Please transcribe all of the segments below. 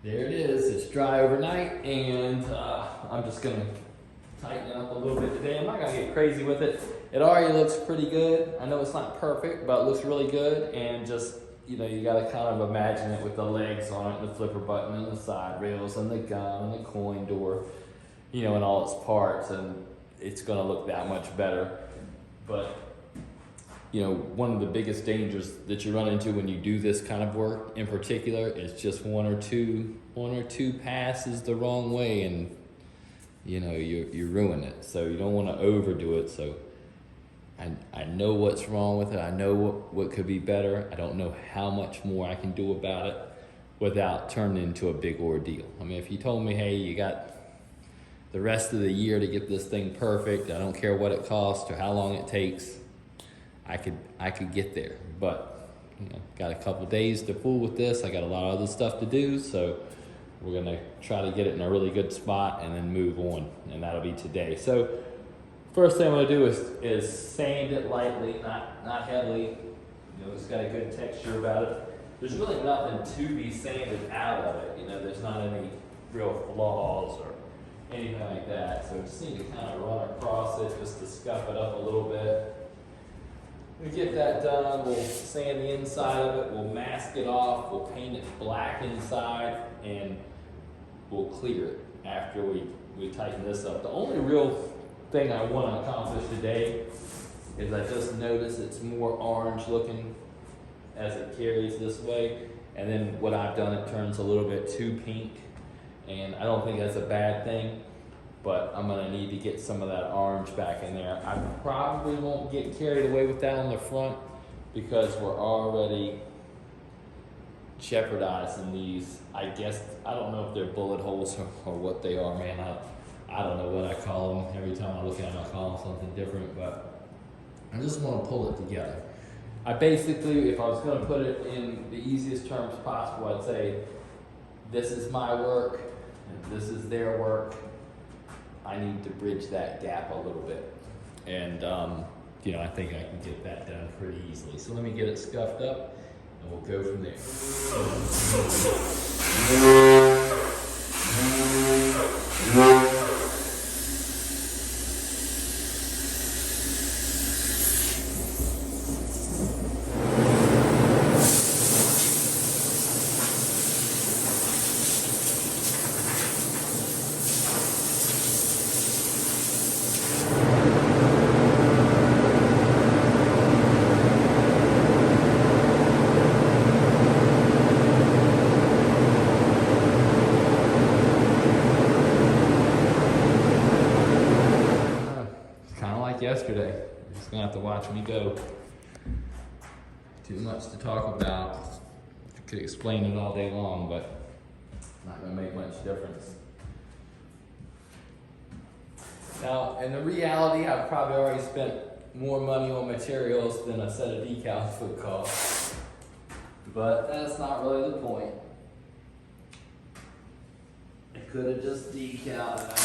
There it is, it's dry overnight, and I'm just gonna tighten it up a little bit today. I'm not gonna get crazy with it. It already looks pretty good. I know it's not perfect, but it looks really good, and just, you know, you gotta kind of imagine it with the legs on it, and the flipper button, and the side rails, and the gun, and the coin door, you know, and all its parts, and it's gonna look that much better. But you know, one of the biggest dangers that you run into when you do this kind of work in particular is just one or two passes the wrong way, and you know, you ruin it. So you don't want to overdo it. So I know what's wrong with it. I know what could be better. I don't know how much more I can do about it without turning into a big ordeal. I mean, if you told me, hey, you got the rest of the year to get this thing perfect, I don't care what it costs or how long it takes, I could get there. But you know, got a couple days to fool with this. I got a lot of other stuff to do, so we're gonna try to get it in a really good spot and then move on, and that'll be today. So first thing I'm gonna do is sand it lightly, not heavily. You know, it's got a good texture about it. There's really nothing to be sanded out of it. You know, there's not any real flaws or anything like that. So just need to kind of run across it just to scuff it up a little bit. We get that done, we'll sand the inside of it, we'll mask it off, we'll paint it black inside, and we'll clear it after we tighten this up. The only real thing I want to accomplish today is I just notice it's more orange looking as it carries this way, and then what I've done, it turns a little bit too pink, and I don't think that's a bad thing. But I'm gonna need to get some of that orange back in there. I probably won't get carried away with that on the front because we're already jeopardizing these. I guess, I don't know if they're bullet holes or what they are, man. I don't know what I call them. Every time I look at them, I call them something different, but I just wanna pull it together. I basically, if I was gonna put it in the easiest terms possible, I'd say, this is my work, and this is their work. I need to bridge that gap a little bit. And, you know, I think I can get that done pretty easily. So let me get it scuffed up and we'll go from there. Yesterday, you're just gonna have to watch me go. Too much to talk about. I could explain it all day long, but it's not gonna make much difference. Now, in the reality, I've probably already spent more money on materials than a set of decals would cost, but that's not really the point. I could have just decaled it out.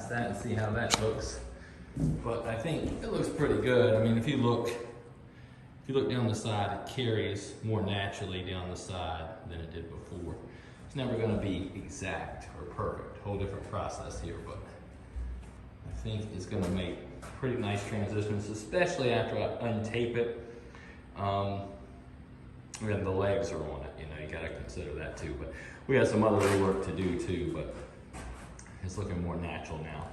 That and see how that looks. But I think it looks pretty good. I mean, if you look down the side, it carries more naturally down the side than it did before. It's never going to be exact or perfect. Whole different process here, but I think it's going to make pretty nice transitions, especially after I untape it. And the legs are on it. You know, you got to consider that too. But we got some other rework to do too. But it's looking more natural now.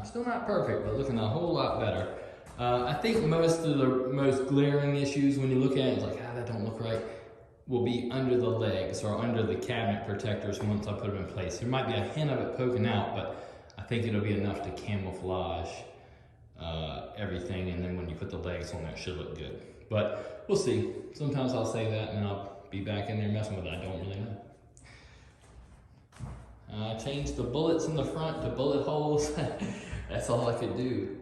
Still not perfect, but looking a whole lot better. I think most of the most glaring issues when you look at it, it's like, that don't look right, will be under the legs or under the cabinet protectors once I put them in place. There might be a hint of it poking out, but I think it'll be enough to camouflage everything, and then when you put the legs on there, it should look good. But we'll see. Sometimes I'll say that, and then I'll be back in there messing with it. I don't really know. I changed the bullets in the front to bullet holes. That's all I could do.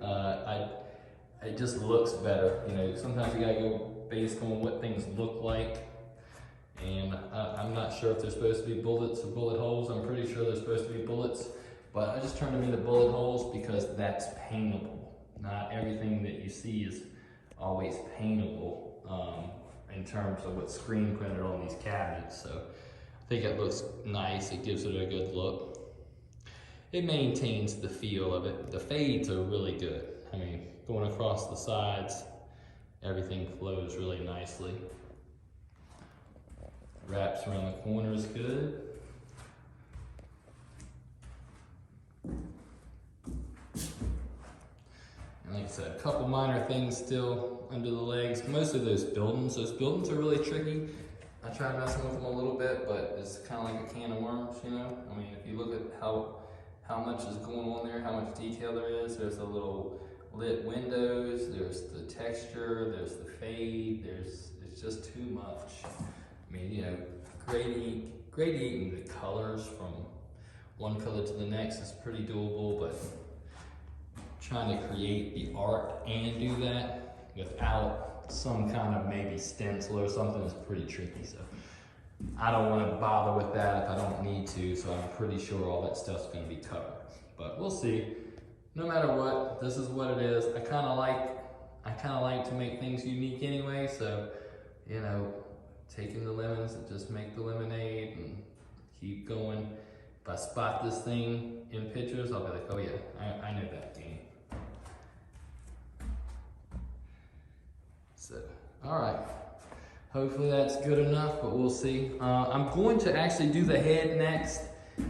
It just looks better. You know, sometimes you gotta go based on what things look like. And I'm not sure if they're supposed to be bullets or bullet holes. I'm pretty sure they're supposed to be bullets, but I just turned them into bullet holes because that's paintable. Not everything that you see is always paintable in terms of what's screen printed on these cabinets. So I think it looks nice. It gives it a good look. It maintains the feel of it. The fades are really good. I mean, going across the sides, everything flows really nicely. Wraps around the corners good. And like I said, a couple minor things still under the legs. Mostly those buildings are really tricky. I tried messing with them a little bit, but it's kind of like a can of worms, you know? I mean, if you look at how how much is going on there, how much detail there is. There's the little lit windows, there's the texture, there's the fade, it's just too much. I mean, you know, gradiating the colors from one color to the next is pretty doable, but trying to create the art and do that without some kind of maybe stencil or something is pretty tricky. So I don't want to bother with that if I don't need to, so I'm pretty sure all that stuff's going to be covered. But we'll see. No matter what, this is what it is. I kind of like to make things unique anyway, so, you know, taking the lemons and just make the lemonade and keep going. If I spot this thing in pictures, I'll be like, oh yeah, I know that game. So, all right. Hopefully that's good enough, but we'll see. I'm going to actually do the head next,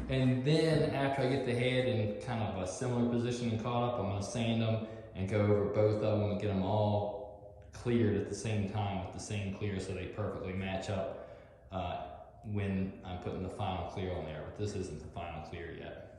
and then after I get the head in kind of a similar position and caught up, I'm gonna sand them and go over both of them and get them all cleared at the same time with the same clear so they perfectly match up when I'm putting the final clear on there, but this isn't the final clear yet.